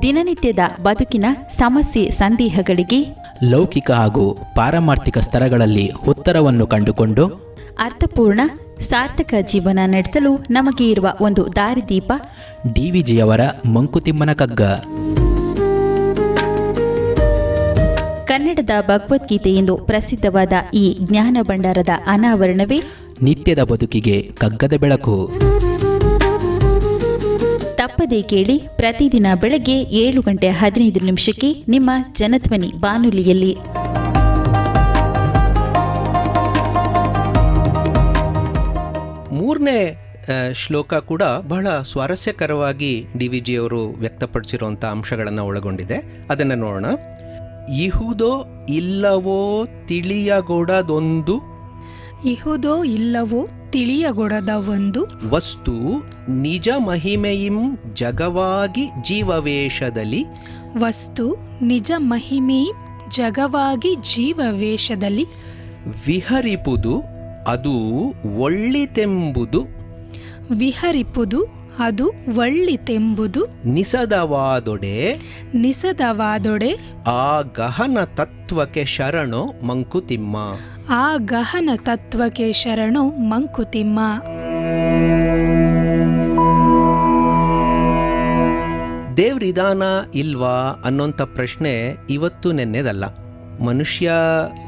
ದಿನನಿತ್ಯದ ಬದುಕಿನ ಸಮಸ್ಯೆ ಸಂದೇಹಗಳಿಗೆ ಲೌಕಿಕ ಹಾಗೂ ಪಾರಮಾರ್ಥಿಕ ಸ್ತರಗಳಲ್ಲಿ ಉತ್ತರವನ್ನು ಕಂಡುಕೊಂಡು ಅರ್ಥಪೂರ್ಣ ಸಾರ್ಥಕ ಜೀವನ ನಡೆಸಲು ನಮಗೆ ಇರುವ ಒಂದು ದಾರಿದೀಪ ಡಿವಿಜಿಯವರ ಮಂಕುತಿಮ್ಮನ ಕಗ್ಗ. ಕನ್ನಡದ ಭಗವದ್ಗೀತೆ ಎಂದು ಪ್ರಸಿದ್ಧವಾದ ಈ ಜ್ಞಾನ ಭಂಡಾರದ ಅನಾವರಣವೇ ನಿತ್ಯದ ಬದುಕಿಗೆ ಕಗ್ಗದ ಬೆಳಕು. ತಪ್ಪದೇ ಕೇಳಿ, ಪ್ರತಿದಿನ ಬೆಳಗ್ಗೆ 7:15 ನಿಮ್ಮ ಜನಧ್ವನಿ ಬಾನುಲಿಯಲ್ಲಿ. ಮೂರನೇ ಶ್ಲೋಕ ಕೂಡ ಬಹಳ ಸ್ವಾರಸ್ಯಕರವಾಗಿ ಡಿವಿಜಿಯವರು ವ್ಯಕ್ತಪಡಿಸಿರುವಂಥ ಅಂಶಗಳನ್ನು ಒಳಗೊಂಡಿದೆ. ಅದನ್ನು ನೋಡೋಣ. ಇಹುದೋ ಇಲ್ಲವೋ ತಿಳಿಯಗೊಡದೊಂದು, ಇಹುದೋ ಇಲ್ಲವೋ ತಿಳಿಯಗೊಡದ ಒಂದು ವಸ್ತು ನಿಜ ಮಹಿಮೆಯಿಂ ಜಗವಾಗಿ ಜೀವವೇಷದಲ್ಲಿ, ವಸ್ತು ನಿಜ ಮಹಿಮೆ ಜಗವಾಗಿ ಜೀವವೇಷದಲ್ಲಿ ವಿಹರಿಪುದು ಅದು ಒಳ್ಳಿತೆಂಬುದು, ವಿಹರಿಪುದು ಅದು ಒಳ್ಳಿತೆಂಬುದು ನಿಸದವಾದೊಡೆ, ನಿಸದವಾದೊಡೆ ಆ ಗಹನ ತತ್ವಕ್ಕೆ ಶರಣು ಮಂಕುತಿಮ್ಮ. ಆ ಗಹನ ತತ್ವಕ್ಕೆ ಶರಣು ಮಂಕುತಿಮ್ಮ. ದೇವ್ರಿದಾನ ಇಲ್ವಾ ಅನ್ನೋಂಥ ಪ್ರಶ್ನೆ ಇವತ್ತು ನೆನ್ನೆದಲ್ಲ. ಮನುಷ್ಯ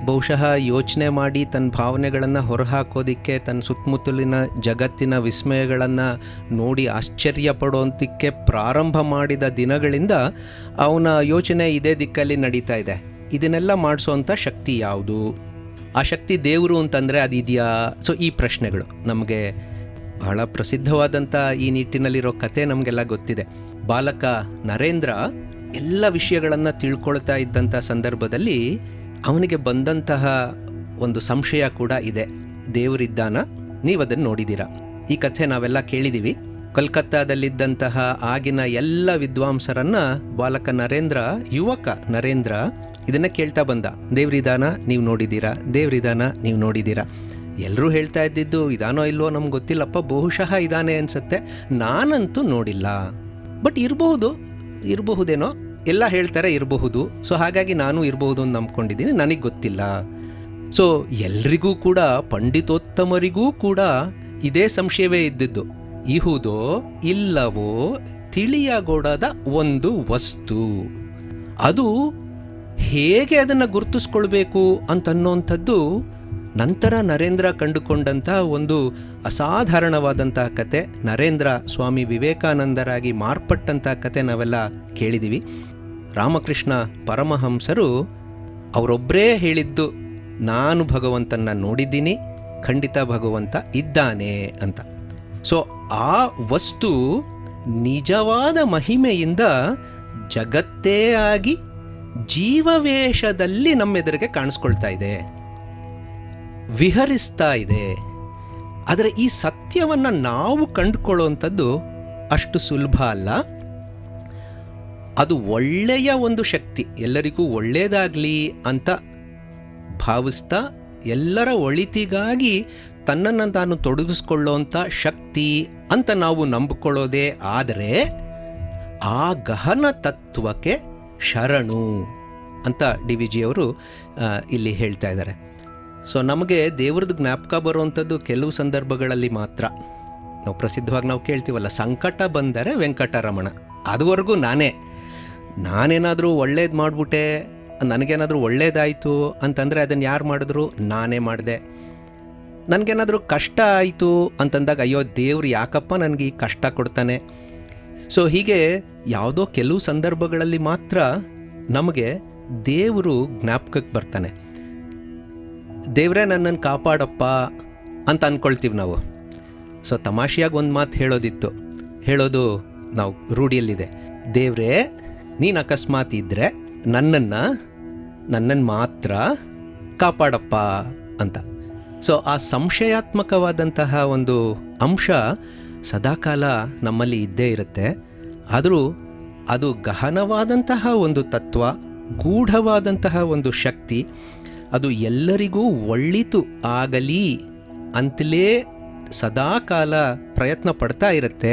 ಬಹುಶಃ ಯೋಚನೆ ಮಾಡಿ ತನ್ನ ಭಾವನೆಗಳನ್ನು ಹೊರಹಾಕೋದಿಕ್ಕೆ, ತನ್ನ ಸುತ್ತಮುತ್ತಲಿನ ಜಗತ್ತಿನ ವಿಸ್ಮಯಗಳನ್ನು ನೋಡಿ ಆಶ್ಚರ್ಯ ಪಡೋದಕ್ಕೆ ಪ್ರಾರಂಭ ಮಾಡಿದ ದಿನಗಳಿಂದ ಅವನ ಯೋಚನೆ ಇದೇ ದಿಕ್ಕಲ್ಲಿ ನಡೀತಾ ಇದೆ. ಇದನ್ನೆಲ್ಲ ಮಾಡಿಸೋವಂಥ ಶಕ್ತಿ ಯಾವುದು? ಆ ಶಕ್ತಿ ದೇವರು ಅಂತಂದರೆ ಅದಿದೆಯಾ? ಸೊ ಈ ಪ್ರಶ್ನೆಗಳು ನಮಗೆ ಬಹಳ ಪ್ರಸಿದ್ಧವಾದಂಥ ಈ ನಿಟ್ಟಿನಲ್ಲಿರೋ ಕತೆ ನಮಗೆಲ್ಲ ಗೊತ್ತಿದೆ. ಬಾಲಕ ನರೇಂದ್ರ ಎಲ್ಲ ವಿಷಯಗಳನ್ನು ತಿಳ್ಕೊಳ್ತಾ ಇದ್ದಂಥ ಸಂದರ್ಭದಲ್ಲಿ ಅವನಿಗೆ ಬಂದಂತಹ ಒಂದು ಸಂಶಯ ಕೂಡ ಇದೆ. ದೇವರಿದ್ದಾನ? ನೀವದನ್ನು ನೋಡಿದ್ದೀರಾ, ಈ ಕಥೆ ನಾವೆಲ್ಲ ಕೇಳಿದ್ದೀವಿ. ಕಲ್ಕತ್ತಾದಲ್ಲಿದ್ದಂತಹ ಆಗಿನ ಎಲ್ಲ ವಿದ್ವಾಂಸರನ್ನು ಬಾಲಕ ನರೇಂದ್ರ, ಯುವಕ ನರೇಂದ್ರ ಇದನ್ನು ಕೇಳ್ತಾ ಬಂದ. ದೇವ್ರಿದಾನ ನೀವು ನೋಡಿದ್ದೀರಾ? ದೇವ್ರಿದಾನ ನೀವು ನೋಡಿದ್ದೀರಾ? ಎಲ್ಲರೂ ಹೇಳ್ತಾ ಇದ್ದಿದ್ದು ಇದಾನೋ ಇಲ್ವೋ ನಮ್ಗೆ ಗೊತ್ತಿಲ್ಲಪ್ಪ, ಬಹುಶಃ ಇದಾನೆ ಅನಿಸುತ್ತೆ, ನಾನಂತೂ ನೋಡಿಲ್ಲ. ಬಟ್ ಇರಬಹುದೇನೋ, ಎಲ್ಲ ಹೇಳ್ತಾರೆ ಇರಬಹುದು. ಸೊ ಹಾಗಾಗಿ ನಾನು ಇರಬಹುದು ಅಂತ ನಂಬ್ಕೊಂಡಿದ್ದೀನಿ, ನನಗೆ ಗೊತ್ತಿಲ್ಲ. ಸೊ ಎಲ್ರಿಗೂ ಕೂಡ, ಪಂಡಿತೋತ್ತಮರಿಗೂ ಕೂಡ ಇದೇ ಸಂಶಯವೇ ಇದ್ದಿದ್ದು. ಇಹುದೋ ಇಲ್ಲವೋ ತಿಳಿಯಗೊಡದ ಒಂದು ವಸ್ತು, ಅದು ಹೇಗೆ ಅದನ್ನು ಗುರುತಿಸ್ಕೊಳ್ಬೇಕು ಅಂತನ್ನೋಂಥದ್ದು ನಂತರ ನರೇಂದ್ರ ಕಂಡುಕೊಂಡಂಥ ಒಂದು ಅಸಾಧಾರಣವಾದಂತಹ ಕತೆ. ನರೇಂದ್ರ ಸ್ವಾಮಿ ವಿವೇಕಾನಂದರಾಗಿ ಮಾರ್ಪಟ್ಟಂಥ ಕತೆ ನಾವೆಲ್ಲ ಕೇಳಿದ್ದೀವಿ. ರಾಮಕೃಷ್ಣ ಪರಮಹಂಸರು ಅವರೊಬ್ಬರೇ ಹೇಳಿದ್ದು, ನಾನು ಭಗವಂತನ ನೋಡಿದ್ದೀನಿ, ಖಂಡಿತ ಭಗವಂತ ಇದ್ದಾನೆ ಅಂತ. ಸೊ ಆ ವಸ್ತು ನಿಜವಾದ ಮಹಿಮೆಯಿಂದ ಜಗತ್ತೇ ಆಗಿ ಜೀವವೇಷದಲ್ಲಿ ನಮ್ಮೆದುರಿಗೆ ಕಾಣಿಸ್ಕೊಳ್ತಾ ಇದೆ, ವಿಹರಿಸ್ತಾ ಇದೆ. ಆದರೆ ಈ ಸತ್ಯವನ್ನು ನಾವು ಕಂಡುಕೊಳ್ಳುವಂಥದ್ದು ಅಷ್ಟು ಸುಲಭ ಅಲ್ಲ. ಅದು ಒಳ್ಳೆಯ ಒಂದು ಶಕ್ತಿ, ಎಲ್ಲರಿಗೂ ಒಳ್ಳೆಯದಾಗಲಿ ಅಂತ ಭಾವಿಸ್ತಾ ಎಲ್ಲರ ಒಳಿತಿಗಾಗಿ ತನ್ನನ್ನು ತಾನು ತೊಡಗಿಸ್ಕೊಳ್ಳೋಂಥ ಶಕ್ತಿ ಅಂತ ನಾವು ನಂಬಿಕೊಳ್ಳೋದೇ ಆದರೆ ಆ ಗಹನ ತತ್ವಕ್ಕೆ ಶರಣು ಅಂತ ಡಿವಿಜಿಯವರು ಇಲ್ಲಿ ಹೇಳ್ತಾ ಇದ್ದಾರೆ. ಸೊ ನಮಗೆ ದೇವ್ರದ್ದು ಜ್ಞಾಪಕ ಬರುವಂಥದ್ದು ಕೆಲವು ಸಂದರ್ಭಗಳಲ್ಲಿ ಮಾತ್ರ. ನಾವು ಪ್ರಸಿದ್ಧವಾಗಿ ನಾವು ಕೇಳ್ತೀವಲ್ಲ, ಸಂಕಟ ಬಂದರೆ ವೆಂಕಟರಮಣ. ಅದುವರೆಗೂ ನಾನೇನಾದರೂ ಒಳ್ಳೇದು ಮಾಡಿಬಿಟ್ಟೆ, ನನಗೇನಾದರೂ ಒಳ್ಳೇದಾಯಿತು ಅಂತಂದರೆ ಅದನ್ನು ಯಾರು ಮಾಡಿದ್ರು? ನಾನೇ ಮಾಡಿದೆ. ನನಗೇನಾದರೂ ಕಷ್ಟ ಆಯಿತು ಅಂತಂದಾಗ, ಅಯ್ಯೋ ದೇವ್ರು ಯಾಕಪ್ಪ ನನಗೆ ಈ ಕಷ್ಟ ಕೊಡ್ತಾನೆ? ಸೊ ಹೀಗೆ ಯಾವುದೋ ಕೆಲವು ಸಂದರ್ಭಗಳಲ್ಲಿ ಮಾತ್ರ ನಮಗೆ ದೇವರು ಜ್ಞಾಪಕಕ್ಕೆ ಬರ್ತಾನೆ. ದೇವರೇ ನನ್ನನ್ನು ಕಾಪಾಡಪ್ಪ ಅಂತ ಅಂದ್ಕೊಳ್ತೀವಿ ನಾವು. ಸೊ ತಮಾಷೆಯಾಗಿ ಒಂದು ಮಾತು ಹೇಳೋದು ನಾವು ರೂಢಿಯಲ್ಲಿದೆ. ದೇವರೇ ನೀನು ಅಕಸ್ಮಾತ್ ಇದ್ದರೆ ನನ್ನನ್ನು ಮಾತ್ರ ಕಾಪಾಡಪ್ಪ ಅಂತ. ಸೊ ಆ ಸಂಶಯಾತ್ಮಕವಾದಂತಹ ಒಂದು ಅಂಶ ಸದಾಕಾಲ ನಮ್ಮಲ್ಲಿ ಇದ್ದೇ ಇರುತ್ತೆ. ಆದರೂ ಅದು ಗಹನವಾದಂತಹ ಒಂದು ತತ್ವ, ಗೂಢವಾದಂತಹ ಒಂದು ಶಕ್ತಿ. ಅದು ಎಲ್ಲರಿಗೂ ಒಳಿತು ಆಗಲಿ ಅಂತಲೇ ಸದಾಕಾಲ ಪ್ರಯತ್ನ ಪಡ್ತಾ ಇರುತ್ತೆ.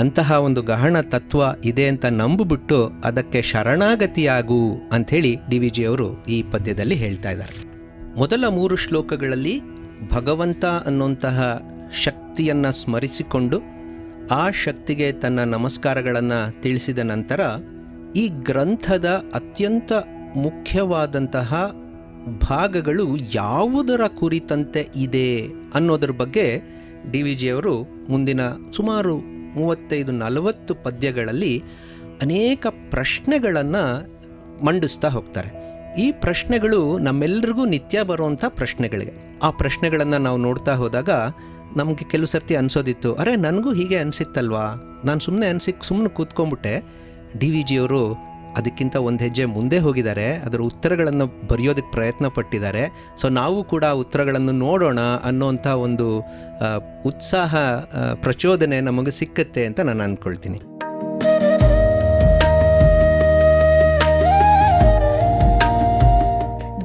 ಅಂತಹ ಒಂದು ಗಹನ ತತ್ವ ಇದೆ ಅಂತ ನಂಬಿಬಿಟ್ಟು ಅದಕ್ಕೆ ಶರಣಾಗತಿಯಾಗು ಅಂಥೇಳಿ ಡಿ ವಿ ಜಿಯವರು ಈ ಪದ್ಯದಲ್ಲಿ ಹೇಳ್ತಾ ಇದ್ದಾರೆ. ಮೊದಲ 3 ಶ್ಲೋಕಗಳಲ್ಲಿ ಭಗವಂತ ಅನ್ನುವಂತಹ ಶಕ್ತಿಯನ್ನು ಸ್ಮರಿಸಿಕೊಂಡು ಆ ಶಕ್ತಿಗೆ ತನ್ನ ನಮಸ್ಕಾರಗಳನ್ನು ತಿಳಿಸಿದ ನಂತರ ಈ ಗ್ರಂಥದ ಅತ್ಯಂತ ಮುಖ್ಯವಾದಂತಹ ಭಾಗಗಳು ಯಾವುದರ ಕುರಿತಂತೆ ಇದೆ ಅನ್ನೋದ್ರ ಬಗ್ಗೆ ಡಿ ವಿ ಜಿಯವರು ಮುಂದಿನ ಸುಮಾರು 35-40 ಪದ್ಯಗಳಲ್ಲಿ ಅನೇಕ ಪ್ರಶ್ನೆಗಳನ್ನು ಮಂಡಿಸ್ತಾ ಹೋಗ್ತಾರೆ. ಈ ಪ್ರಶ್ನೆಗಳು ನಮ್ಮೆಲ್ಲರಿಗೂ ನಿತ್ಯ ಬರುವಂಥ ಪ್ರಶ್ನೆಗಳಿಗೆ. ಆ ಪ್ರಶ್ನೆಗಳನ್ನು ನಾವು ನೋಡ್ತಾ ಹೋದಾಗ ನಮಗೆ ಕೆಲವು ಸರ್ತಿ ಅನಿಸೋದಿತ್ತು, ಅರೆ ನನಗೂ ಹೀಗೆ ಅನಿಸಿತ್ತಲ್ವಾ, ನಾನು ಸುಮ್ಮನೆ ಕೂತ್ಕೊಂಡ್ಬಿಟ್ಟೆ. ಡಿ ವಿ ಜಿಯವರು ಅದಕ್ಕಿಂತ ಒಂದು ಹೆಜ್ಜೆ ಮುಂದೆ ಹೋಗಿದ್ದಾರೆ, ಅದರ ಉತ್ತರಗಳನ್ನು ಬರೆಯೋದಕ್ಕೆ ಪ್ರಯತ್ನ ಪಟ್ಟಿದ್ದಾರೆ. ಸೊ ನಾವು ಕೂಡ ಆ ಉತ್ತರಗಳನ್ನು ನೋಡೋಣ ಅನ್ನೋಂಥ ಒಂದು ಉತ್ಸಾಹ, ಪ್ರಚೋದನೆ ನಮಗೆ ಸಿಕ್ಕತ್ತೆ ಅಂತ ನಾನು ಅಂದ್ಕೊಳ್ತೀನಿ.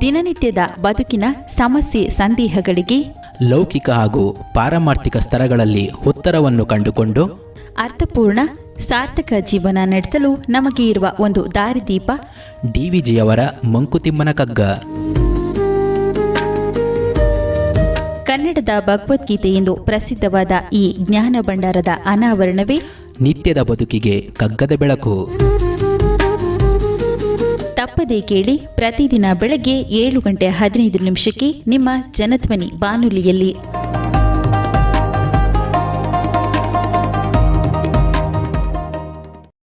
ದಿನನಿತ್ಯದ ಬದುಕಿನ ಸಮಸ್ಯೆ ಸಂದೇಹಗಳಿಗೆ ಲೌಕಿಕ ಹಾಗೂ ಪಾರಮಾರ್ಥಿಕ ಸ್ತರಗಳಲ್ಲಿ ಉತ್ತರವನ್ನು ಕಂಡುಕೊಂಡು ಅರ್ಥಪೂರ್ಣ ಸಾರ್ಥಕ ಜೀವನ ನಡೆಸಲು ನಮಗೆ ಇರುವ ಒಂದು ದಾರಿದೀಪ ಡಿ ವಿ ಜಿಯವರ ಮಂಕುತಿಮ್ಮನ ಕಗ್ಗ. ಕನ್ನಡದ ಭಗವದ್ಗೀತೆ ಎಂದು ಪ್ರಸಿದ್ಧವಾದ ಈ ಜ್ಞಾನ ಭಂಡಾರದ ಅನಾವರಣವೇ ನಿತ್ಯದ ಬದುಕಿಗೆ ಕಗ್ಗದ ಬೆಳಕು. ತಪ್ಪದೇ ಕೇಳಿ, ಪ್ರತಿದಿನ ಬೆಳಗ್ಗೆ 7:15 ನಿಮ್ಮ ಜನಧ್ವನಿ ಬಾನುಲಿಯಲ್ಲಿ.